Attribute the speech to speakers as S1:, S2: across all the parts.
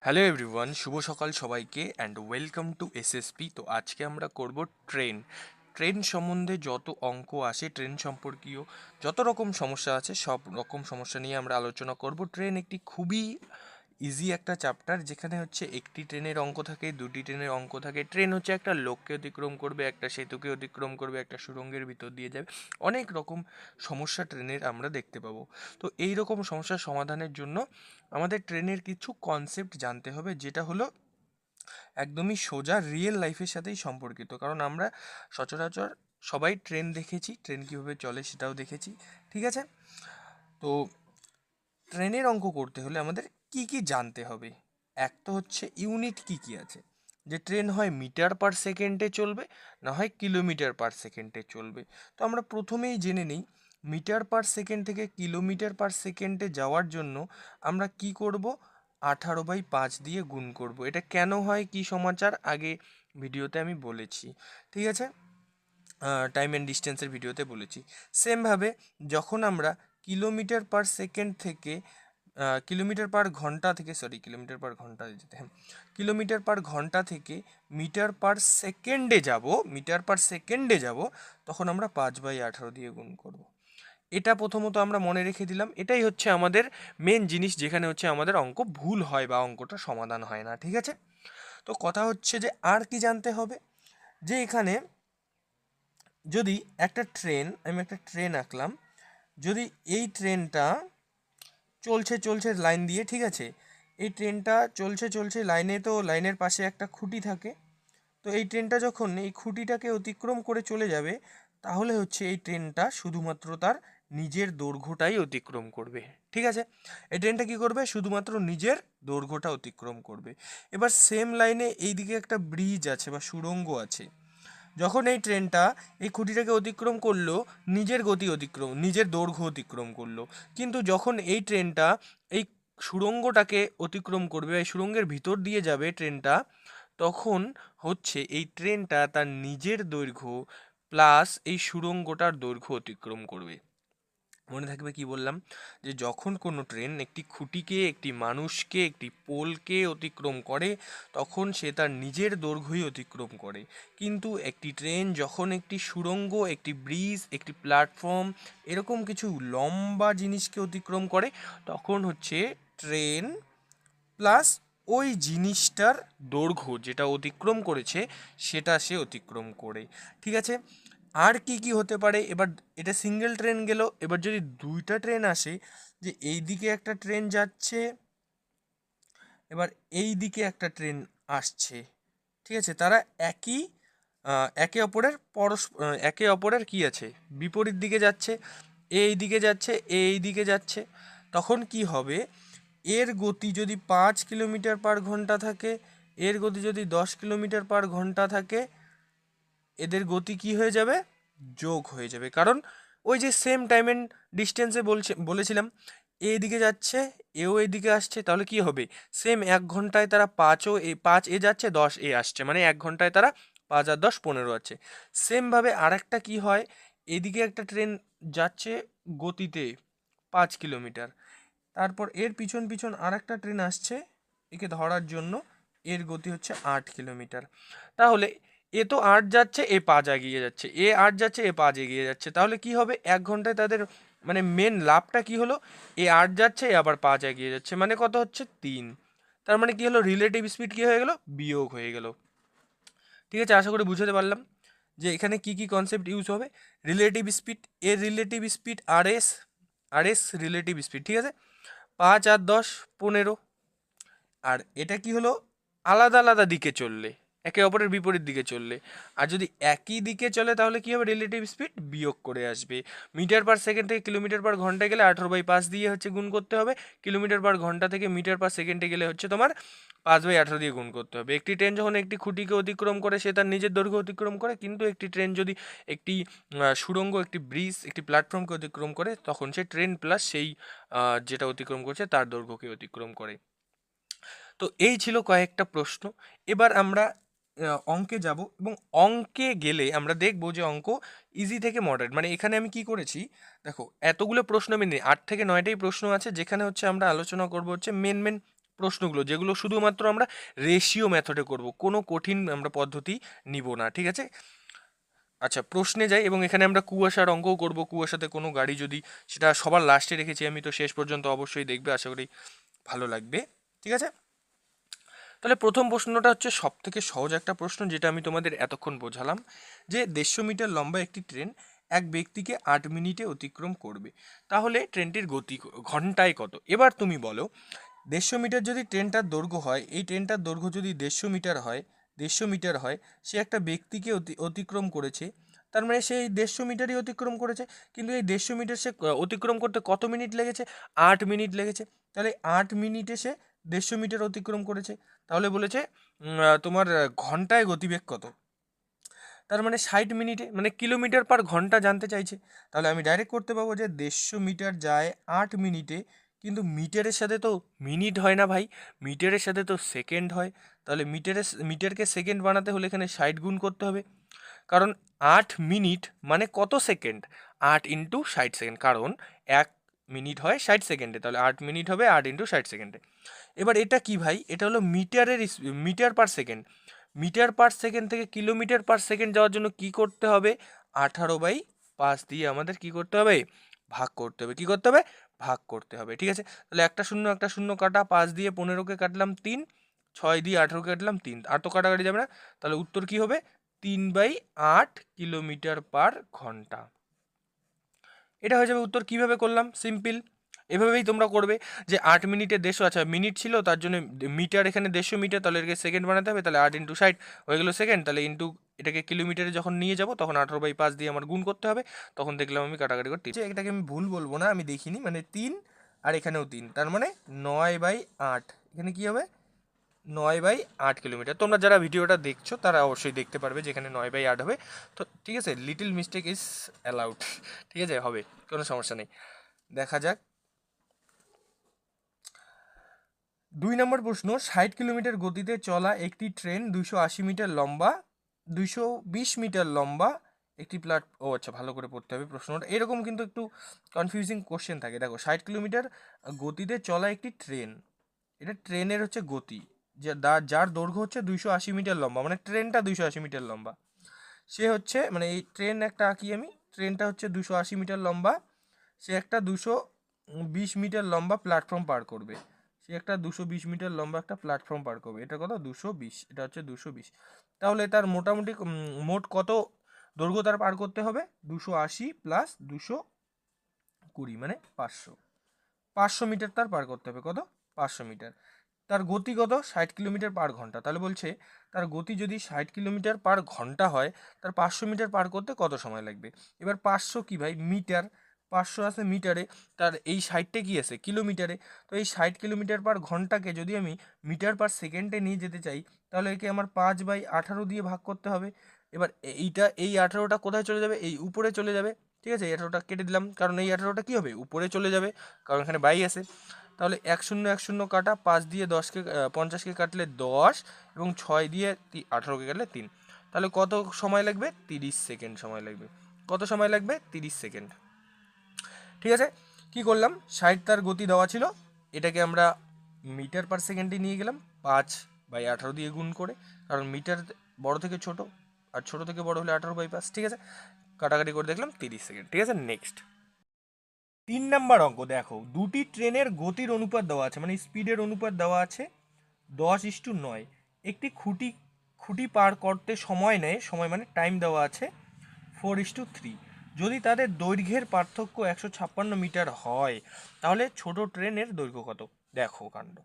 S1: Hello everyone, শুভ সকাল সবাইকে and welcome to SSP. তো আজকে আমরা করব ট্রেন। ট্রেন সম্বন্ধে যত অঙ্ক আসে, ট্রেন সম্পর্কীয় যত রকম সমস্যা আছে, সব রকম সমস্যা নিয়ে আমরা আলোচনা করব। ট্রেন একটি খুবই ইজি একটা চ্যাপ্টার, যেখানে হচ্ছে একটি ট্রেনের অঙ্ক থাকে, দুটি ট্রেনের অঙ্ক থাকে। ট্রেন হচ্ছে একটা লোককে অতিক্রম করবে, একটা সেতুকে অতিক্রম করবে, একটা সুড়ঙ্গের ভিতর দিয়ে যাবে। অনেক রকম সমস্যা ট্রেনের আমরা দেখতে পাবো। তো এই রকম সমস্যার সমাধানের জন্য আমাদের ট্রেনের কিছু কনসেপ্ট জানতে হবে, যেটা হলো একদমই সোজা রিয়েল লাইফের সাথেই সম্পর্কিত। কারণ আমরা সচরাচর সবাই ট্রেন দেখেছি, ট্রেন কীভাবে চলে সেটাও দেখেছি। ঠিক আছে? তো ট্রেনের অঙ্ক করতে হলে আমাদের কি কি জানতে হবে। এক তো হচ্ছে ইউনিট কি কি আছে, যে ট্রেন হয় মিটার পার সেকেন্ডে চলবে, না হয় কিলোমিটার পার সেকেন্ডে চলবে। তো আমরা প্রথমেই জেনে নিই, মিটার পার সেকেন্ড থেকে কিলোমিটার পার সেকেন্ডে যাওয়ার জন্য আমরা কি করব, 18/5 দিয়ে গুণ করব। এটা কেন হয়, কি সমাচার, আগে ভিডিওতে আমি বলেছি। ঠিক আছে? টাইম অ্যান্ড ডিস্টেন্সের ভিডিওতে বলেছি। সেমভাবে যখন আমরা কিলোমিটার পার সেকেন্ড থেকে কিলোমিটার পার ঘন্টা থেকে, কিলোমিটার পার ঘন্টা যেতে, হ্যাঁ, কিলোমিটার পার ঘন্টা থেকে মিটার পার সেকেন্ডে যাব, তখন আমরা 5/18 দিয়ে গুণ করব। এটা প্রথমত আমরা মনে রেখে দিলাম। এটাই হচ্ছে আমাদের মেন জিনিস, যেখানে হচ্ছে আমাদের অঙ্ক ভুল হয় বা অঙ্কটা সমাধান হয় না। ঠিক আছে? তো কথা হচ্ছে যে আর কি জানতে হবে, যে এখানে যদি আমি একটা ট্রেন আঁকলাম, যদি এই ট্রেনটা চলছে লাইন দিয়ে, ঠিক আছে, এই ট্রেনটা চলছে লাইনে, তো লাইনের পাশে একটা খুঁটি থাকে। তো এই ট্রেনটা যখন এই খুঁটিটাকে অতিক্রম করে চলে যাবে, তাহলে হচ্ছে এই ট্রেনটা শুধুমাত্র তার নিজের দৈর্ঘ্যটাই অতিক্রম করবে। ঠিক আছে? এই ট্রেনটা কি করবে, শুধুমাত্র নিজের দৈর্ঘ্যটা অতিক্রম করবে। এবার সেম লাইনে এইদিকে একটা ব্রিজ আছে বা সুড়ঙ্গ আছে। যখন এই ট্রেনটা এই খুঁটিটাকে অতিক্রম করলো, নিজের দৈর্ঘ্য অতিক্রম করলো। কিন্তু যখন এই ট্রেনটা এই সুড়ঙ্গটাকে অতিক্রম করবে, এই সুড়ঙ্গের ভিতর দিয়ে যাবে ট্রেনটা, তখন হচ্ছে এই ট্রেনটা তার নিজের দৈর্ঘ্য প্লাস এই সুড়ঙ্গটার দৈর্ঘ্য অতিক্রম করবে। মনে থাকবে কি বললাম, যে যখন কোনো ট্রেন একটি খুঁটিকে, একটি মানুষকে, একটি পোলকে অতিক্রম করে, তখন সে তার নিজের দৈর্ঘ্যই অতিক্রম করে। কিন্তু একটি ট্রেন যখন একটি সুড়ঙ্গ, একটি ব্রিজ, একটি প্ল্যাটফর্ম, এরকম কিছু লম্বা জিনিসকে অতিক্রম করে, তখন হচ্ছে ট্রেন প্লাস ওই জিনিসটার দৈর্ঘ্য যেটা অতিক্রম করেছে, সেটা সে অতিক্রম করে। ঠিক আছে? আর কি কি হতে পারে, এবার এটা সিঙ্গেল ট্রেন গেল। এবার যদি দুইটা ট্রেন আসে, যে এই দিকে একটা ট্রেন যাচ্ছে, এবার এই দিকে একটা ট্রেন আসছে, ঠিক আছে, তারা একই একে অপরের একে অপরের কি আছে, বিপরীত দিকে যাচ্ছে। এই দিকে যাচ্ছে, এই দিকে যাচ্ছে। তখন কি হবে, এর গতি যদি 5 কিলোমিটার পার ঘন্টা থাকে, এর গতি যদি 10 কিলোমিটার পার ঘন্টা থাকে, এদের গতি কি হয়ে যাবে, যোগ হয়ে যাবে। কারণ ওই যে সেম টাইম অ্যান্ড ডিস্টেন্সে বলেছিলাম, এইদিকে যাচ্ছে, এও এইদিকে আসছে, তাহলে কি হবে, সেম 1 ঘন্টায় তারা 5 এ যাচ্ছে, 10 এ আসছে, মানে 1 ঘন্টায় তারা 5 আর 10 15 আছে। সেমভাবে আর একটা কি হয়, এদিকে একটা ট্রেন যাচ্ছে গতিতে 5 কিলোমিটার, তারপর এর পিছন পিছন আর একটা ট্রেন আসছে একে ধরার জন্য, এর গতি হচ্ছে 8 কিলোমিটার। তাহলে এ তো 8 যাচ্ছে, এ 5 এগিয়ে যাচ্ছে, এ 8 যাচ্ছে, এ 5 এগিয়ে যাচ্ছে। তাহলে কি হবে, 1 ঘন্টায় তাদের মানে মেন লাভটা কি হলো, এ 8 যাচ্ছে, এ আবার 5 এগিয়ে যাচ্ছে, মানে কত হচ্ছে, 3। তার মানে কি হলো, রিলেটিভ স্পিড কি হয়ে গেল, বিয়োগ হয়ে গেল। ঠিক আছে? আশা করি বুঝতে পারলাম যে এখানে কি কি কনসেপ্ট ইউজ হবে। রিলেটিভ স্পিড, এর রিলেটিভ স্পিড আর এস রিলেটিভ স্পিড, ঠিক আছে, 5 আর 10 15। আর এটা কি হলো, আলাদা আলাদা দিকে চললে, একে অপরের বিপরীত দিকে চললে। আর যদি একই দিকে চলে, তাহলে কি হবে, রিলেটিভ স্পিড বিয়োগ করে আসবে। মিটার পার সেকেন্ড থেকে কিলোমিটার পার ঘন্টায় গেলে 18/5 দিয়ে হচ্ছে গুণ করতে হবে। কিলোমিটার পার ঘন্টা থেকে মিটার পার সেকেন্ডে গেলে হচ্ছে তোমার 5/18 দিয়ে গুণ করতে হবে। একটি ট্রেন যখন একটি খুঁটিকে অতিক্রম করে, সে তার নিজের দৈর্ঘ্য অতিক্রম করে। কিন্তু একটি ট্রেন যদি একটি সুড়ঙ্গ, একটি ব্রিজ, একটি প্ল্যাটফর্মকে অতিক্রম করে, তখন সে ট্রেন প্লাস সেই যেটা অতিক্রম করছে তার দৈর্ঘ্যকে অতিক্রম করে। তো এই ছিল কয়েকটা প্রশ্ন। এবার আমরা অঙ্কে যাব, এবং অঙ্কে গেলে আমরা দেখব যে অঙ্ক ইজি থেকে মডারেট। মানে এখানে আমি কি করেছি, দেখো, এতগুলো প্রশ্ন আমি নেই, 8 থেকে 9টাই প্রশ্ন আছে, যেখানে হচ্ছে আমরা আলোচনা করব হচ্ছে মেন মেন প্রশ্নগুলো, যেগুলো শুধুমাত্র আমরা রেশিও মেথডে করব, কোনো কঠিন আমরা পদ্ধতি নিব না, ঠিক আছে। আচ্ছা, প্রশ্নে যাই, এবং এখানে আমরা কুয়াশার অঙ্কও করব। কুয়াশাতে কোনো গাড়ি যদি, সেটা সবার লাস্টে রেখেছি আমি, তো শেষ পর্যন্ত অবশ্যই দেখবে, আশা করি ভালো লাগবে, ঠিক আছে। তাহলে প্রথম প্রশ্নটা হচ্ছে সব থেকে সহজ একটা প্রশ্ন, যেটা আমি তোমাদের এতক্ষণ বোঝালাম, যে 150 মিটার লম্বা একটি ট্রেন এক ব্যক্তিকে 8 মিনিটে অতিক্রম করবে, তাহলে ট্রেনটির গতি ঘন্টায় কত? এবার তুমি বলো, 150 মিটার যদি ট্রেনটার দৈর্ঘ্য হয়, এই ট্রেনটার দৈর্ঘ্য যদি 150 মিটার হয়, 150 মিটার হয়, সে একটা ব্যক্তিকে অতিক্রম করেছে, তার মানে সে এই 150 মিটারই অতিক্রম করেছে, কিন্তু এই 150 মিটার সে অতিক্রম করতে কত মিনিট লেগেছে? 8 মিনিট লেগেছে। তাহলে 8 মিনিটে সে 150 মিটার অতিক্রম করেছে। তাহলে বলেছে তোমার ঘন্টায় গতিবেগ কত? তার মানে 60 মিনিটে, মানে কিলোমিটার পার ঘন্টা জানতে চাইছে। তাহলে আমি ডাইরেক্ট করতে পারবো যে 150 মিটার যায় 8 মিনিটে, কিন্তু মিটারের সাথে তো মিনিট হয় না ভাই, মিটারের সাথে তো সেকেন্ড হয়। তাহলে মিটারকে সেকেন্ড বানাতে হলে এখানে 60 গুণ করতে হবে, কারণ 8 মিনিট মানে কত সেকেন্ড? 8 ইন্টু 60 সেকেন্ড, কারণ 1 মিনিট হয় 60 সেকেন্ডে, তাহলে 8 মিনিট হবে 8 ইন্টু 60 সেকেন্ডে। এবার এটা কি ভাই? এটা হলো metre per second. Metre per second থেকে কিলোমিটার পার সেকেন্ড যাওয়ার জন্য কি করতে হবে? 18/5 দিয়ে আমাদের কি করতে হবে? ভাগ করতে হবে। কি করতে হবে? ভাগ করতে হবে, ঠিক আছে। তাহলে একটা শূন্য কাটা, 5 দিয়ে 15কে কাটলাম 3, 6 দিয়ে 18কে কাটলাম 3, আর তো কাটাকাটি যাবে না। তাহলে উত্তর কি হবে? 3/8 কিলোমিটার পার ঘন্টা। এটা হয়ে যাবে উত্তর। কিভাবে করলাম? সিম্পল, এভাবেই তোমরা করবে, যে 8 মিনিটে 150, আচ্ছা মিনিট ছিল তার জন্য মিটার এখানে 150 মিটার, তাহলে এটাকে সেকেন্ড বানাতে হবে, তাহলে 8 ইন্টু 60 হয়ে গেলো সেকেন্ড, তাহলে ইন্টু এটাকে কিলোমিটারে যখন নিয়ে যাব তখন 18/5 দিয়ে আমার গুণ করতে হবে, তখন দেখলাম আমি কাটাকাটি করতে, এটাকে আমি ভুল বলবো না, আমি দেখিনি, মানে 3 আর এখানেও 3, তার মানে 9/8, এখানে কি হবে? 9/8 কিলোমিটার। তোমরা যারা ভিডিওটা দেখছো তারা অবশ্যই দেখতে পারবে যেখানে 9/8 হবে। তো ঠিক আছে, লিটল মিস্টেক ইজ অ্যালাউড, ঠিক আছে, হবে, কোনো সমস্যা নেই। দেখা যাক 2 নম্বর প্রশ্ন, 60 কিলোমিটার গতিতে চলা একটি ট্রেন 280 মিটার লম্বা, 220 মিটার লম্বা একটি আচ্ছা, ভালো করে পড়তে হবে প্রশ্নটা, এরকম কিন্তু একটু কনফিউজিং কোশ্চেন থাকে। দেখো, 60 কিলোমিটার গতিতে চলা একটি ট্রেন, এটা ট্রেনের হচ্ছে গতি, যার দৈর্ঘ্য হচ্ছে 280 মিটার লম্বা, মানে ট্রেনটা 280 মিটার লম্বা। সে হচ্ছে, মানে এই ট্রেন একটা আঁকি আমি, ট্রেনটা হচ্ছে 280 মিটার লম্বা, সে একটা 220 মিটার লম্বা প্ল্যাটফর্ম পার করবে, সে একটা 220 মিটার লম্বা একটা প্ল্যাটফর্ম পার করবে, এটা কত? 220, এটা হচ্ছে 220। তাহলে তার মোটামুটি মোট কত দৈর্ঘ্য তার পার করতে হবে? 280 প্লাস 220 মানে 500 মিটার তার পার করতে হবে। কত? 500 মিটার। তার গতি কত? 60 কিলোমিটার পার ঘন্টা। তাহলে বলছে তার গতি যদি 60 কিলোমিটার পার ঘন্টা হয়, তার 500 মিটার পার করতে কত সময় লাগবে? এবার 500 কি ভাই? মিটার, 500 আছে মিটারে, তার এই 60টা কি আছে? কিলোমিটারে। তো এই 60 কিলোমিটার পার ঘন্টাকে যদি আমি মিটার পার সেকেন্ডে নিয়ে যেতে চাই, তাহলে একে আমার 5/18 দিয়ে ভাগ করতে হবে। এবার এই 18টা কোথায় চলে যাবে? এই উপরে চলে যাবে, ঠিক আছে। এই 18টা কেটে দিলাম, কারণ এই 18টা কী হবে? উপরে চলে যাবে, কারণ এখানে বাই আছে। তাহলে 1 0 কাটা, 5 দিয়ে 50কে কাটলে 10, এবং 6 দিয়ে 18কে কাটলে 3। তাহলে কত সময় লাগবে? 30 সেকেন্ড সময় লাগবে। কত সময় লাগবে? 30 সেকেন্ড, ঠিক আছে। কি করলাম? 60 তার গতি দেওয়া ছিল, এটাকে আমরা মিটার পার সেকেন্ডে নিয়ে গেলাম 5/18 দিয়ে গুণ করে, কারণ মিটার বড় থেকে ছোট, আর ছোট থেকে বড় হলে 18/5, ঠিক আছে। কাটাকাটি করে দেখলাম 30 সেকেন্ড, ঠিক আছে। নেক্সট 3 নাম্বার অঙ্ক দেখো, দুটি ট্রেনের গতির অনুপাত দেওয়া আছে, মানে স্পিডের অনুপাত দেওয়া আছে 10:9। একটি খুঁটি পার করতে সময় নেয়, সময় মানে টাইম দেওয়া আছে 4:3। যদি তাদের দৈর্ঘ্যের পার্থক্য 156 মিটার হয়, তাহলে ছোট ট্রেনের দৈর্ঘ্য কত? দেখো কাণ্ড,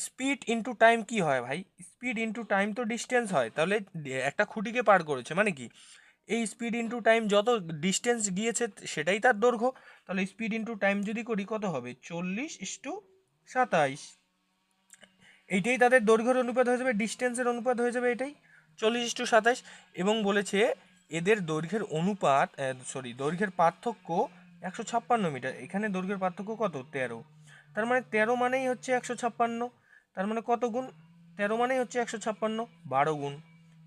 S1: স্পিড ইন্টু টাইম কি হয় ভাই? স্পিড ইন্টু টাইম তো ডিস্টেন্স হয়, তাহলে একটা খুঁটিকে পার করেছে মানে কি, এই স্পিড ইন্টু টাইম যত ডিস্টেন্স গিয়েছে সেটাই তার দৈর্ঘ্য। তাহলে স্পিড ইন্টু টাইম যদি করি কত হবে? 40:27। এইটাই তাদের দৈর্ঘ্যের অনুপাত হয়ে যাবে, ডিস্টেন্সের অনুপাত হয়ে যাবে এটাই, 40:27। এবং বলেছে এদের দৈর্ঘ্যের অনুপাত, দৈর্ঘ্যের পার্থক্য 156 মিটার। এখানে দৈর্ঘ্যের পার্থক্য কত? 13। তার মানে 13 মানেই হচ্ছে 156। তার মানে কত গুণ? 13 মানেই হচ্ছে 156, 12 গুণ,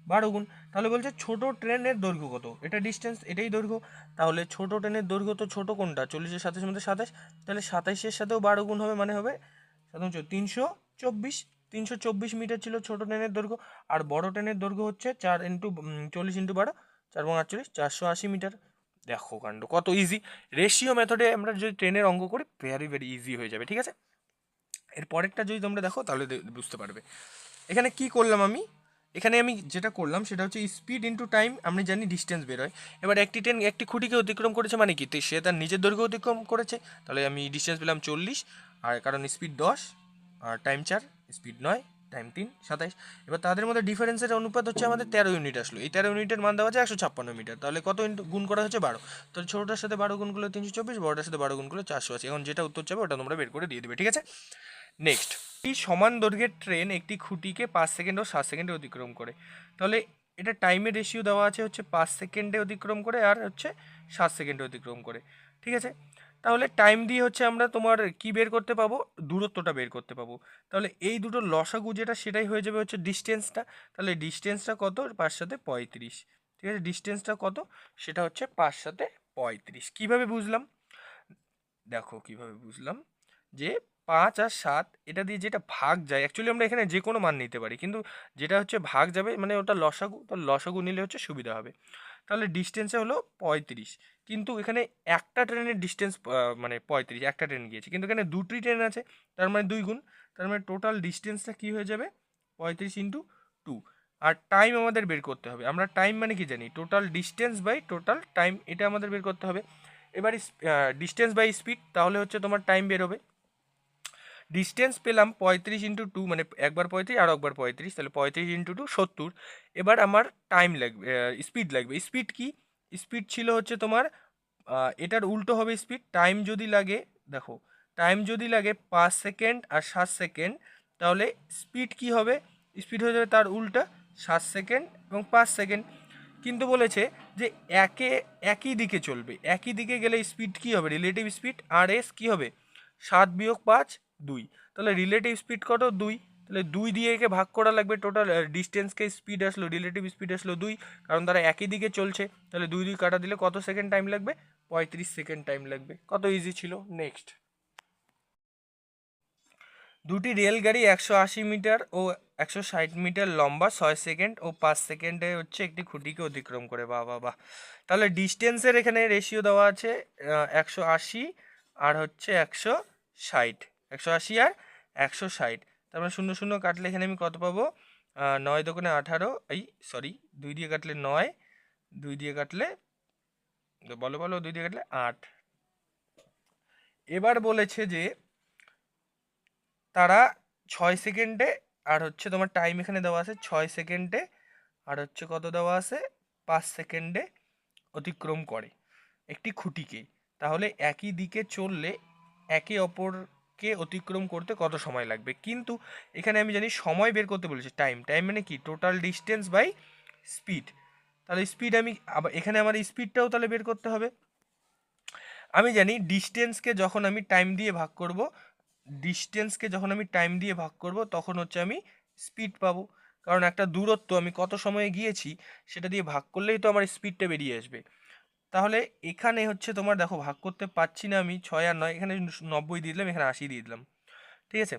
S1: 12 গুণ। তাহলে বলছে ছোট ট্রেনের দৈর্ঘ্য কত? এটা ডিস্টেন্স, এটাই দৈর্ঘ্য। তাহলে ছোট ট্রেনের দৈর্ঘ্য তো ছোট কোনটা? 40 এর 27 মধ্যে 27, তাহলে 27-এর সাথেও 12 গুণ হবে, মানে হবে 300 24, 324 মিটার ছিল ছোট ট্রেনের দৈর্ঘ্য, আর বড় ট্রেনের দৈর্ঘ্য হচ্ছে 4 ইন্টু 40 ইন্টু 12, 4 এবং 48, 480 মিটার। দেখো কাণ্ড কত ইজি। রেশিও মেথডে আমরা যদি ট্রেনের অঙ্ক করি ভেরি ভেরি ইজি হয়ে যাবে, ঠিক আছে। এর পরেরটা যদি তোমরা দেখো তাহলে বুঝতে পারবে। এখানে কি করলাম আমি, এখানে আমি যেটা করলাম সেটা হচ্ছে স্পিড ইন্টু টাইম, আমি জানি ডিস্টেন্স বেরোয়। এবার একটি ট্রেন একটি খুঁটিকে অতিক্রম করেছে মানে কি, সে তার নিজের দৈর্ঘ্য অতিক্রম করেছে, তাহলে আমি ডিস্টেন্স পেলাম 40, আর কারণ স্পিড 10 আর টাইম 4, স্পিড 9, টাইম 3, 27। এবার তাদের মধ্যে ডিফারেন্সের অনুপাত হচ্ছে আমাদের 13 ইউনিট আসলো। এই 13 ইউনিটের মান দেওয়া আছে 156 মিটার, তাহলে কত গুণ করা হচ্ছে 12, তাহলে ছোটোটার সাথে 12 গুণ করলে 324, বড়টার সাথে 12 গুণ করলে 480। এখন যেটা উত্তর চাবে ওটা তোমরা বের করে দিয়ে দেবে, ঠিক আছে। নেক্সট, এই সমান দৈর্ঘ্যের ট্রেন একটি খুঁটিকে 5 সেকেন্ড ও 7 সেকেন্ডে অতিক্রম করে, তাহলে এটা টাইমের রেশিও দেওয়া আছে হচ্ছে 5 সেকেন্ডে অতিক্রম করে আর হচ্ছে 7 সেকেন্ডে অতিক্রম করে, ঠিক আছে। তাহলে টাইম দিয়ে হচ্ছে আমরা তোমার কি বের করতে পাবো, দূরত্বটা বের করতে পাবো। তাহলে এই দুটো লসাগু যেটা সেটাই হয়ে যাবে হচ্ছে ডিস্টেন্সটা। তাহলে ডিস্টেন্সটা কত, 5 সাথে 35, ঠিক আছে। ডিস্টেন্সটা কত, সেটা হচ্ছে 5 সাথে 35। কীভাবে বুঝলাম, দেখো কিভাবে বুঝলাম, যে 5 আর 7 এটা দিয়ে যেটা ভাগ যায়, অ্যাকচুয়ালি আমরা এখানে যে কোনো মান নিতে পারি, কিন্তু যেটা হচ্ছে ভাগ যাবে মানে ওটা লসাগু, তো লসাগু নিলে হচ্ছে সুবিধা হবে। তাহলে ডিস্টেন্সে হলো 35, কিন্তু এখানে একটা ট্রেনের ডিস্টেন্স মানে 35, একটা ট্রেন গিয়েছে, কিন্তু এখানে দুটি ট্রেন আছে, তার মানে 2 গুণ, তার মানে টোটাল ডিস্টেন্সটা কী হয়ে যাবে 35 ইন্টু 2। আর টাইম আমাদের বের করতে হবে, আমরা টাইম মানে কি জানি, total distance by total time, এটা আমাদের বের করতে হবে। এবার ডিস্টেন্স বাই স্পিড, তাহলে হচ্ছে তোমার টাইম বেরোবে। ডিস্টেন্স পেলাম 35 ইন্টু 2, মানে একবার 35 আর একবার 35, তাহলে 35 ইন্টু 2 70। এবার আমার টাইম লাগবে, স্পিড লাগবে। স্পিড কি, স্পিড ছিল হচ্ছে তোমার এটার উল্টো হবে স্পিড। টাইম যদি লাগে, দেখো টাইম যদি লাগে 5 সেকেন্ড আর 7 সেকেন্ড, তাহলে স্পিড কি হবে, স্পিড হয়ে যাবে তার উল্টা, 7 সেকেন্ড এবং 5 সেকেন্ড। কিন্তু বলেছে যে একই দিকে চলবে, একই দিকে গেলে স্পিড কি হবে, রিলেটিভ স্পিড আর এস কী হবে, 7 বিয়োগ 5, 2। তাহলে রিলেটিভ স্পিড কত, 2, তাহলে 2 দিয়ে একে ভাগ করা লাগবে, টোটাল ডিস্টেন্সকে স্পিড আসলো, রিলেটিভ স্পিড আসলো 2, কারণ তারা একই দিকে চলছে, তাহলে 2 2 কাটা দিলে কত সেকেন্ড টাইম লাগবে, 35 সেকেন্ড টাইম লাগবে। কত ইজি ছিল। নেক্সট, দুটি রেলগাড়ি 180 মিটার ও 160 মিটার লম্বা 6 সেকেন্ড ও 5 সেকেন্ডে হচ্ছে একটি খুঁটিকে অতিক্রম করে। বাহ বাহ বাহ। তাহলে ডিস্টেন্সের এখানে রেশিও দেওয়া আছে 180 আর হচ্ছে 160, 180 আর 160, তার মানে 0 0 কাটলে এখানে আমি কত পাবো, 9 দোকানে 18, এই সরি 2 দিয়ে কাটলে 9, 2 দিয়ে কাটলে বলো বলো 2 দিয়ে কাটলে 8। এবার বলেছে যে তারা 6 সেকেন্ডে, আর হচ্ছে তোমার টাইম এখানে দেওয়া আছে 6 সেকেন্ডে, আর হচ্ছে কত দেওয়া আছে 5 সেকেন্ডে অতিক্রম করে একটি খুঁটিকে। তাহলে একই দিকে চললে একে অপরকে অতিক্রম করতে কত সময় লাগবে। কিন্তু এখানে আমি জানি সময় বের করতে বলেছি, টাইম, টাইম মানে কি, টোটাল ডিস্টেন্স বাই স্পিড। তাহলে স্পিড আমি আবার এখানে আমার স্পিডটাও তাহলে বের করতে হবে। আমি জানি ডিস্টেন্সকে যখন আমি টাইম দিয়ে ভাগ করব, ডিস্টেন্সকে যখন আমি টাইম দিয়ে ভাগ করব তখন হচ্ছে আমি স্পিড পাবো, কারণ একটা দূরত্ব আমি কত সময়ে গিয়েছি সেটা দিয়ে ভাগ করলেই তো আমার স্পিডটা বেরিয়ে আসবে। তাহলে এখানে হচ্ছে তোমার দেখো ভাগ করতে পারছি না আমি, 6 আর 9, এখানে 90 দিয়ে দিলাম, এখানে 80 দিয়ে দিলাম, ঠিক আছে।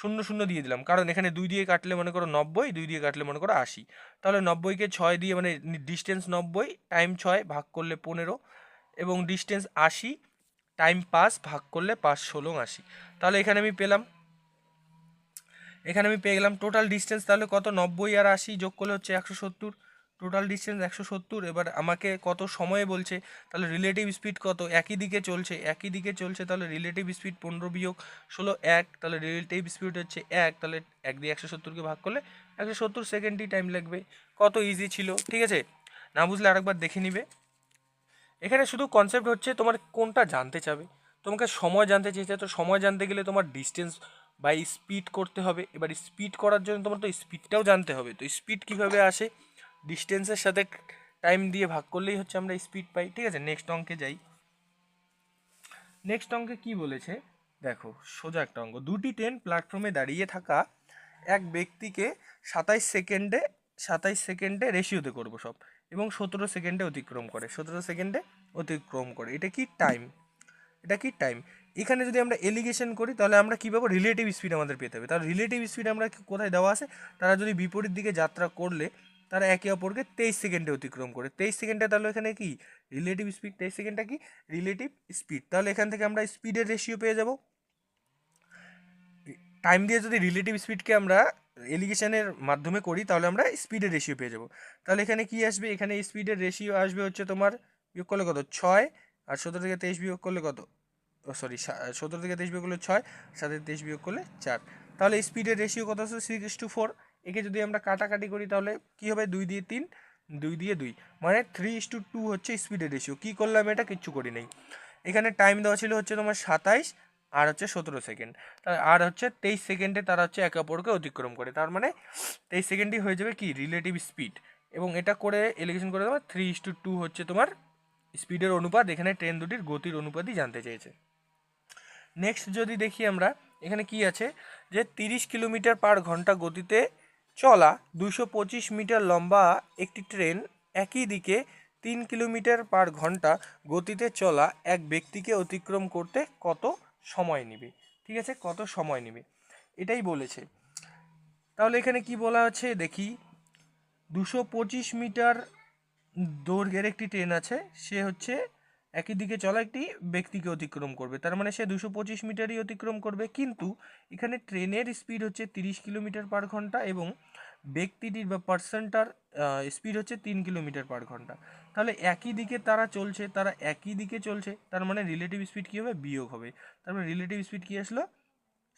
S1: 0 0 দিয়ে দিলাম, কারণ এখানে 2 দিয়ে কাটলে মনে করো 90, 2 দিয়ে কাটলে মনে করো 80, তাহলে 90কে 6 দিয়ে, মানে ডিস্টেন্স 90, টাইম 6 ভাগ করলে 15, এবং ডিস্টেন্স 80, টাইম 5 ভাগ করলে 5 16 80। তাহলে এখানে আমি পেলাম, এখানে আমি পেয়ে গেলাম টোটাল ডিস্টেন্স, তাহলে কত, 90 আর 80 যোগ করলে হচ্ছে 170, টোটাল ডিস্টেন্স 170। এবার আমাকে কত সময়ে বলছে, তাহলে রিলেটিভ স্পিড কত, একই দিকে চলছে, একই দিকে চলছে, তাহলে রিলেটিভ স্পিড 15 বিয়োগ 16 1, তাহলে রিলেটিভ স্পিড হচ্ছে 1, তাহলে 1 দিয়ে 170কে ভাগ করলে 170 সেকেন্ডই টাইম লাগবে। কত ইজি ছিল, ঠিক আছে। না বুঝলে আরেকবার দেখে নিবে। এখানে শুধু কনসেপ্ট হচ্ছে তোমার কোনটা জানতে চাবে। তোমাকে সময় জানতে চেয়েছে, তো সময় জানতে গেলে তোমার ডিস্টেন্স বাই স্পিড করতে হবে। এবার স্পিড করার জন্য তোমার তো স্পিডটাও জানতে হবে, তো স্পিড কীভাবে আসে, ডিস্টেন্সের সাথে টাইম দিয়ে ভাগ করলেই হচ্ছে আমরা স্পিড পাই, ঠিক আছে। নেক্সট অঙ্কে যাই। নেক্সট অঙ্কে কি বলেছে দেখো, সোজা একটা অঙ্ক। দুটি ট্রেন প্ল্যাটফর্মে দাঁড়িয়ে থাকা এক ব্যক্তিকে 27 সেকেন্ডে রেশিওতে করবো সব, এবং 17 সেকেন্ডে অতিক্রম করে, 17 সেকেন্ডে অতিক্রম করে। এটা কি টাইম, এটা কি টাইম। এখানে যদি আমরা এলিগেশন করি তাহলে আমরা কী পাবো, রিলেটিভ স্পিড আমাদের পেতে হবে। তাহলে রিলেটিভ স্পিড আমরা কোথায় দেওয়া আছে, তারা যদি বিপরীত দিকে যাত্রা করলে তারা একে অপরকে 23 সেকেন্ডে অতিক্রম করে। 23 সেকেন্ডে, তাহলে এখানে কি রিলেটিভ স্পিড, 23 সেকেন্ডটা কি রিলেটিভ স্পিড। তাহলে এখান থেকে আমরা স্পিডের রেশিও পেয়ে যাব। টাইম দিয়ে যদি রিলেটিভ স্পিডকে আমরা এলিগেশনের মাধ্যমে করি তাহলে আমরা স্পিডের রেশিও পেয়ে যাব। তাহলে এখানে কি আসবে, এখানে স্পিডের রেশিও আসবে হচ্ছে তোমার বিয়োগ করলে কত 6, আর 17 থেকে 23 বিয়োগ করলে কত, সরি 17 থেকে 23 বিয়োগ করলে 6, 7 থেকে 23 বিয়োগ করলে 4। তাহলে স্পিডের রেশিও কত আছে 6:4। একে যদি আমরা কাটাকাটি করি তাহলে কি হবে, 2 দিয়ে 3, 2 দিয়ে 2, মানে 3:2 হচ্ছে স্পিডের রেশিও। কী করলাম, এটা কিচ্ছু করি নাই। এখানে টাইম দেওয়া ছিল হচ্ছে তোমার 27, আর হচ্ছে 17 সেকেন্ড, আর হচ্ছে 23 সেকেন্ডে তারা হচ্ছে একে অপরকে অতিক্রম করে। তার মানে 23 সেকেন্ডই হয়ে যাবে কি রিলেটিভ স্পিড। এবং এটা করে এলিগেশন করে দেওয়া 3:2 হচ্ছে তোমার স্পিডের অনুপাত। এখানে ট্রেন দুটির গতির অনুপাতই জানতে চেয়েছে। নেক্সট যদি দেখি আমরা, এখানে কি আছে যে 30 কিলোমিটার পার ঘন্টা গতিতে চলা 225 মিটার লম্বা একটি ট্রেন একই দিকে 3 কিলোমিটার পার ঘন্টা গতিতে চলা এক ব্যক্তিকে অতিক্রম করতে কত সময় নেবে। ঠিক আছে, কত সময় নেবে এটাই বলেছে। তাহলে এখানে কি বলা আছে দেখি, 225 মিটার দৈর্ঘ্যের একটি ট্রেন আছে, সে হচ্ছে একই দিকে চলা একটি ব্যক্তিকে অতিক্রম করবে। তার মানে সে 225 মিটারই অতিক্রম করবে, কিন্তু এখানে ট্রেনের স্পিড হচ্ছে 30 কিলোমিটার পার ঘন্টা এবং ব্যক্তিটির বা পার্সনটার স্পিড হচ্ছে 3 কিলোমিটার পার ঘন্টা। তাহলে একই দিকে তারা চলছে, তারা একই দিকে চলছে, তার মানে রিলেটিভ স্পিড কী হবে, বিয়োগ হবে। তার মানে রিলেটিভ স্পিড কী আসলো,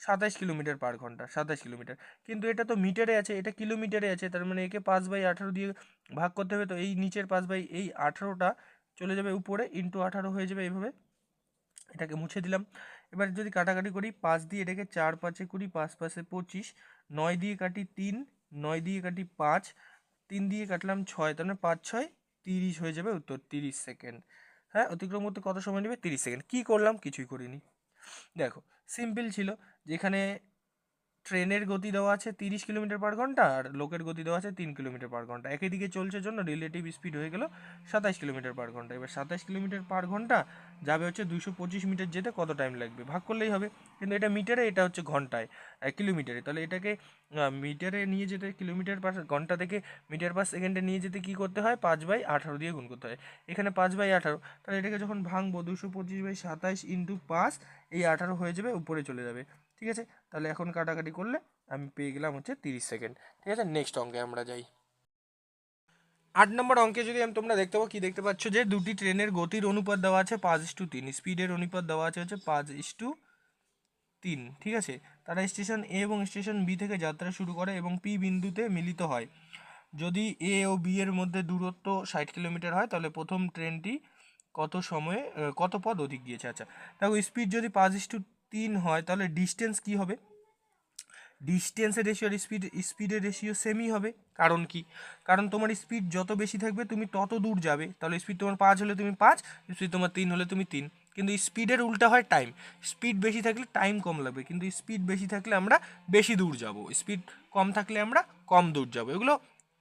S1: 27 কিলোমিটার পার ঘন্টা, 27 কিলোমিটার। কিন্তু এটা তো মিটারে আছে, এটা কিলোমিটারে আছে, তার মানে একে 5/18 দিয়ে ভাগ করতে হবে। তো এই নিচের 5/18টা চলে যাবে উপরে, ইন্টু 18 হয়ে যাবে এইভাবে। এটাকে মুছে দিলাম। এবার যদি কাটাকাটি করি, 5 দিয়ে এটাকে 4 5 20, 5 5 25, 9 দিয়ে কাটি 3, 9 দিয়ে কাটি 5, 3 দিয়ে কাটলাম 6, তার মানে 5 6 30 হয়ে যাবে উত্তর, 30 সেকেন্ড। হ্যাঁ, অতিক্রম করতে কত সময় নেবে, 30 সেকেন্ড। কী করলাম, কিছুই করিনি। দেখো সিম্পল ছিল, যেখানে ট্রেনের গতি দেওয়া আছে 30 কিলোমিটার পার ঘন্টা আর লোকের গতি দেওয়া আছে 3 কিলোমিটার পার ঘন্টা, একই দিকে চলছে জন্য রিলেটিভ স্পিড হয়ে গেল 27 কিলোমিটার পার ঘন্টা। এবার 27 কিলোমিটার পার ঘন্টা যাবে হচ্ছে 225 মিটার যেতে কত টাইম লাগবে, ভাগ করলেই হবে। কিন্তু এটা মিটারে, এটা হচ্ছে ঘন্টায়, কিলোমিটারে। তাহলে এটাকে মিটারে নিয়ে যেতে, কিলোমিটার পার ঘন্টা থেকে মিটার পার সেকেন্ডে নিয়ে যেতে কী করতে হয়, 5/18 দিয়ে গুণ করতে হয়। এখানে 5/18, তাহলে এটাকে যখন ভাঙবো 225/27 ইন্টু 5, এই 18 হয়ে যাবে, উপরে চলে যাবে। ঠিক আছে, তাহলে এখন কাটাকাটি করলে আমি পেয়ে গেলাম হচ্ছে 30 সেকেন্ড। ঠিক আছে, নেক্সট অঙ্কে আমরা যাই। 8 নম্বর অঙ্কে যদি তোমরা দেখতে পাবো, কি দেখতে পাচ্ছ যে দুটি ট্রেনের গতির অনুপাত দেওয়া আছে 5:3, স্পিডের অনুপাত দেওয়া আছে হচ্ছে 5:3। ঠিক আছে, তারা স্টেশন এ এবং স্টেশন বি থেকে যাত্রা শুরু করে এবং পি বিন্দুতে মিলিত হয়। যদি এ ও বি এর মধ্যে দূরত্ব 60 কিলোমিটার হয় তাহলে প্রথম ট্রেনটি কত সময়ে কত পথ অধিক গিয়েছে। আচ্ছা দেখো, স্পিড যদি 5:3 হয় তাহলে ডিস্টেন্স কি হবে, ডিস্টেন্সের রেশিও আর স্পিডের রেশিও সেমই হবে। কারণ কি, কারণ তোমার স্পিড যত বেশি থাকবে তুমি তত দূর যাবে। তাহলে স্পিড তোমার 5 হলে তুমি 5, স্পিড তোমার 3 হলে তুমি 3। কিন্তু স্পিডের উল্টা হয় টাইম, স্পিড বেশি থাকলে টাইম কম লাগবে, কিন্তু স্পিড বেশি থাকলে আমরা বেশি দূর যাব, স্পিড কম থাকলে আমরা কম দূর যাব। এগুলো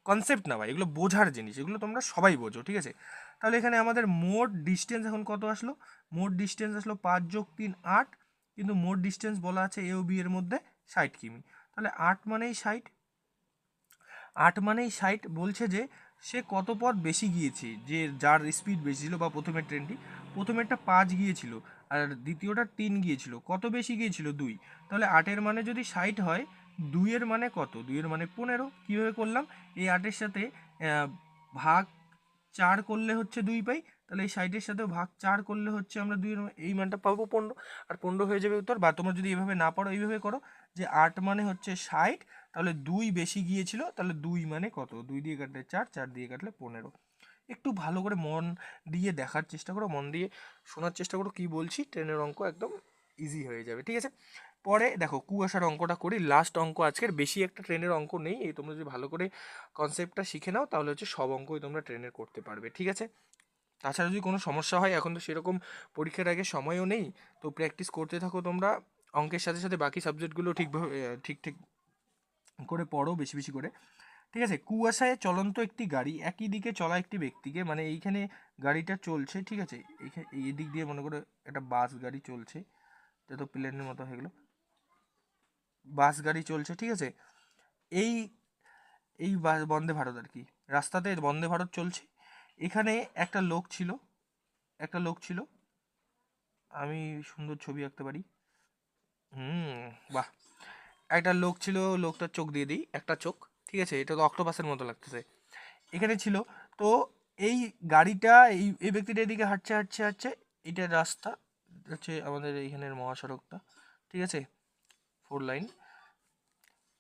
S1: কনসেপ্ট না ভাই, এগুলো বোঝার জিনিস, এগুলো তোমরা সবাই বোঝো। ঠিক আছে, তাহলে এখানে আমাদের মোট ডিস্টেন্স এখন কত আসলো, মোট ডিস্টেন্স আসলো 5 + 3 8, কিন্তু মোট ডিস্টেন্স বলা আছে এ ও বি এর মধ্যে 60 কিমি। তাহলে 8 মানেই 60, 8 মানেই 60 বলছে যে সে কত পথ বেশি গিয়েছে, যে যার স্পিড বেশি ছিল, বা প্রথমের ট্রেনটি, প্রথমেরটা 5 গিয়েছিল আর দ্বিতীয়টা 3 গিয়েছিল, কত বেশি গিয়েছিল 2। তাহলে 8-এর মানে যদি 60 হয়, 2-এর মানে কত, 2-এর মানে 15। কীভাবে করলাম, এই 8-এর সাথে ভাগ 4 করলে হচ্ছে 2 পাই, তাহলে এই 60-এর সাথে ভাগ 4 করলে হচ্ছে আমরা 2 এই মানটা পাবো 15, আর 15 হয়ে যাবে উত্তর। বা তোমরা যদি এভাবে না পারো এইভাবে করো, যে 8 মানে হচ্ছে 60, তাহলে 2 বেশি গিয়েছিল, তাহলে 2 মানে কত, 2 দিয়ে কাটলে 4, 4 দিয়ে কাটলে 15। একটু ভালো করে মন দিয়ে দেখার চেষ্টা করো, মন দিয়ে শোনার চেষ্টা করো, কি বলছি, ট্রেনের অঙ্ক একদম ইজি হয়ে যাবে। ঠিক আছে, পরে দেখো কুয়াশার অঙ্কটা করি, লাস্ট অঙ্ক আজকের। বেশি একটা ট্রেনের অঙ্ক নেই, এই তোমরা যদি ভালো করে কনসেপ্টটা শিখে নাও তাহলে হচ্ছে সব অঙ্কই তোমরা ট্রেনের করতে পারবে। ঠিক আছে, তাছাড়া যদি কোনো সমস্যা হয়, এখন তো সেরকম পরীক্ষার আগে সময়ও নেই, তো প্র্যাকটিস করতে থাকো তোমরা, অঙ্কের সাথে সাথে বাকি সাবজেক্টগুলো ঠিকভাবে ঠিক ঠিক করে পড়ো, বেশি বেশি করে। ঠিক আছে, কুয়াশায় চলন্ত একটি গাড়ি একই দিকে চলা একটি ব্যক্তিকে, মানে এইখানে গাড়িটা চলছে, ঠিক আছে, এইখানে এই দিক দিয়ে মনে করো একটা বাস গাড়ি চলছে, এটা তো প্লেনের মতো হয়ে গেলো, বাস গাড়ি চলছে, ঠিক আছে। এই এই বন্দে ভারত আর কি, রাস্তাতে বন্দে ভারত চলছে। এখানে একটা লোক ছিল, একটা লোক ছিল, আমি সুন্দর ছবি আঁকতে পারি, বাহ, একটা লোক ছিল, লোকটার চোখ দিয়ে দিই, একটা চোখ, ঠিক আছে, এটা তো অক্টোপাসের মতো লাগতেছে, এখানে ছিল। তো এই গাড়িটা এই ব্যক্তিটা এদিকে হাঁটছে হাঁটছে হাঁটছে, এটা রাস্তা হচ্ছে আমাদের এইখানের মহাসড়কটা, ঠিক আছে, 4 লাইন।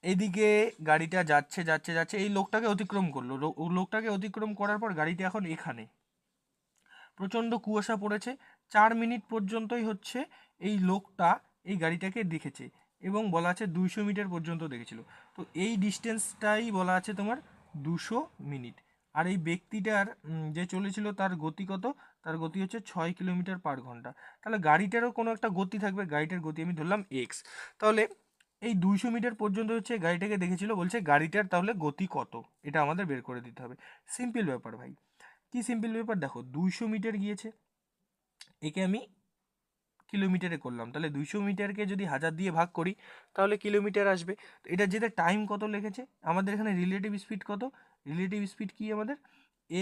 S1: এদিকে গাড়িটা যাচ্ছে যাচ্ছে যাচ্ছে, এই লোকটাকে অতিক্রম করলো, লোকটাকে অতিক্রম করার পর গাড়িটা এখন এখানে, প্রচণ্ড কুয়াশা পড়েছে, 4 মিনিট পর্যন্তই হচ্ছে এই লোকটা এই গাড়িটাকে দেখেছে, এবং বলা আছে 200 মিটার পর্যন্ত দেখেছিল। তো এই ডিস্টেন্সটাই বলা আছে তোমার 200 মিনিট। আর এই ব্যক্তিটার যে চলেছিল তার গতি কত, তার গতি হচ্ছে 6 কিলোমিটার/ঘন্টা। তাহলে গাড়িটারও কোনো একটা গতি থাকবে, গাড়িটার গতি আমি ধরলাম এক্স। তাহলে এই 200 মিটার পর্যন্ত হচ্ছে গাড়িটাকে দেখেছিল, বলছে গাড়িটার তাহলে গতি কত, এটা আমাদের বের করে দিতে হবে। সিম্পল ব্যাপার ভাই, কি সিম্পল ব্যাপার, দেখো 200 মিটার গিয়েছে, একে আমি কিলোমিটারে করলাম, তাহলে 200 মিটারকে যদি 1000 দিয়ে ভাগ করি তাহলে কিলোমিটার আসবে। তো এটা যেটা টাইম কত লেগেছে, আমাদের এখানে রিলেটিভ স্পিড কত, রিলেটিভ স্পিড কি আমাদের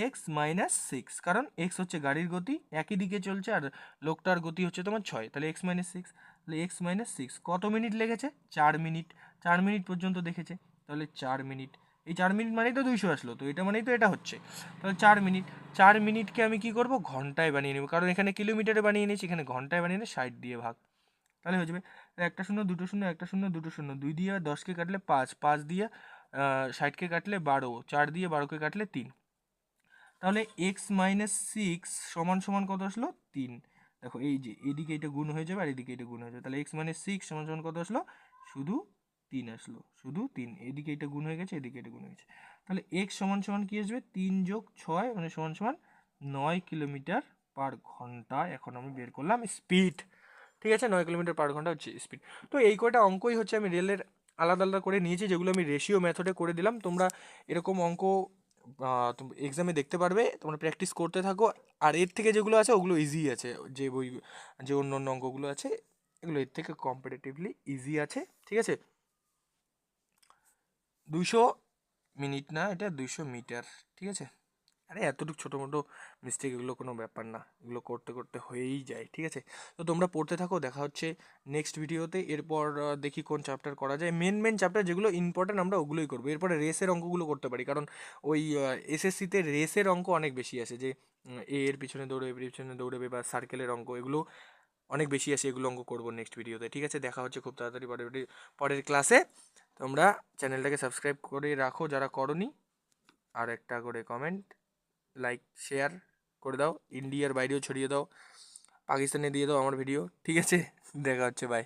S1: x-6, কারণ x হচ্ছে গাড়ির গতি, একই দিকে চলছে, আর লোকটার গতি হচ্ছে তোমার 6, তাহলে x-6, তাহলে x-6 কত মিনিট লেগেছে, 4 মিনিট, 4 মিনিট পর্যন্ত দেখেছে, তাহলে 4 মিনিট, এই 4 মিনিট মানেই তো 200 আসলো, তো এটা মানেই তো এটা হচ্ছে, তাহলে 4 মিনিট, 4 মিনিটকে আমি কি করব, ঘন্টায় বানিয়ে নেব, কারণ এখানে কিলোমিটারে বানিয়ে নিয়েছি, এখানে ঘন্টায় বানিয়ে নিয়ে 60 দিয়ে ভাগ, তাহলে হয়ে যাবে একটা শূন্য, দুটো শূন্য, একটা শূন্য, দুটো শূন্য, 2 দিয়ে 10কে কাটলে 5, 5 দিয়ে 60কে কাটলে 12, 4 দিয়ে 12কে কাটলে 3, তাহলে x-6 সমান সমান কত আসলো, 3। দেখো এই যে এদিকে এটা গুণ হয়ে যাবে আর এদিকে এটা গুণ হয়ে যাবে, তাহলে x-6 সমান সমান কত আসলো, শুধু 3 আসলো, শুধু 3, এদিকে এটা গুণ হয়ে গেছে, এদিকে এটা গুণ হয়ে গেছে, তাহলে x সমান সমান কি আসবে, 3 যোগ 6 মানে সমান সমান 9 কিলোমিটার/ঘন্টা। এখন আমি বের করলাম স্পিড, ঠিক আছে, 9 কিলোমিটার/ঘন্টা হচ্ছে স্পিড। তো এই কয়টা অঙ্কই হচ্ছে আমি রেলের আলাদা আলাদা করে নিয়েছি, যেগুলো আমি রেশিও মেথডে করে দিলাম। তোমরা এরকম অঙ্ক এক্সামে দেখতে পারবে, তোমরা প্র্যাকটিস করতে থাকো। আর এর থেকে যেগুলো আছে ওগুলো ইজি আছে, যে বই, যে অন্য অন্য অঙ্কগুলো আছে এগুলো এর থেকে কম্পারেটিভলি ইজি আছে, ঠিক আছে। 200 মিনিট না, এটা 200 মিটার, ঠিক আছে। আরে এতটুকু ছোটো মোটো মিস্টেক, এগুলো কোনো ব্যাপার না, এগুলো করতে করতে হয়েই যায়, ঠিক আছে। তো তোমরা পড়তে থাকো, দেখা হচ্ছে নেক্সট ভিডিওতে। এরপর দেখি কোন চ্যাপ্টার করা যায়, মেন মেন চ্যাপ্টার যেগুলো ইম্পর্টেন্ট আমরা ওগুলোই করবো। এরপরে রেসের অঙ্কগুলো করতে পারি, কারণ ওই এসএসসিতে রেসের অঙ্ক অনেক বেশি আসে, যে এ এর পিছনে দৌড়বে, পিছনে দৌড়বে, বা সার্কেলের অঙ্ক, এগুলো অনেক বেশি আসে, এগুলো অঙ্ক করবো নেক্সট ভিডিওতে, ঠিক আছে। দেখা হচ্ছে খুব তাড়াতাড়ি পরের ক্লাসে। তোমরা চ্যানেলটাকে সাবস্ক্রাইব করে রাখো যারা করনি, আর একটা করে কমেন্ট, লাইক, শেয়ার করে দাও, ইন্ডিয়ার বাইরেও ছড়িয়ে দাও, পাকিস্তানে দিয়ে দাও আমার ভিডিও, ঠিক আছে। দেখা হচ্ছে, বাই।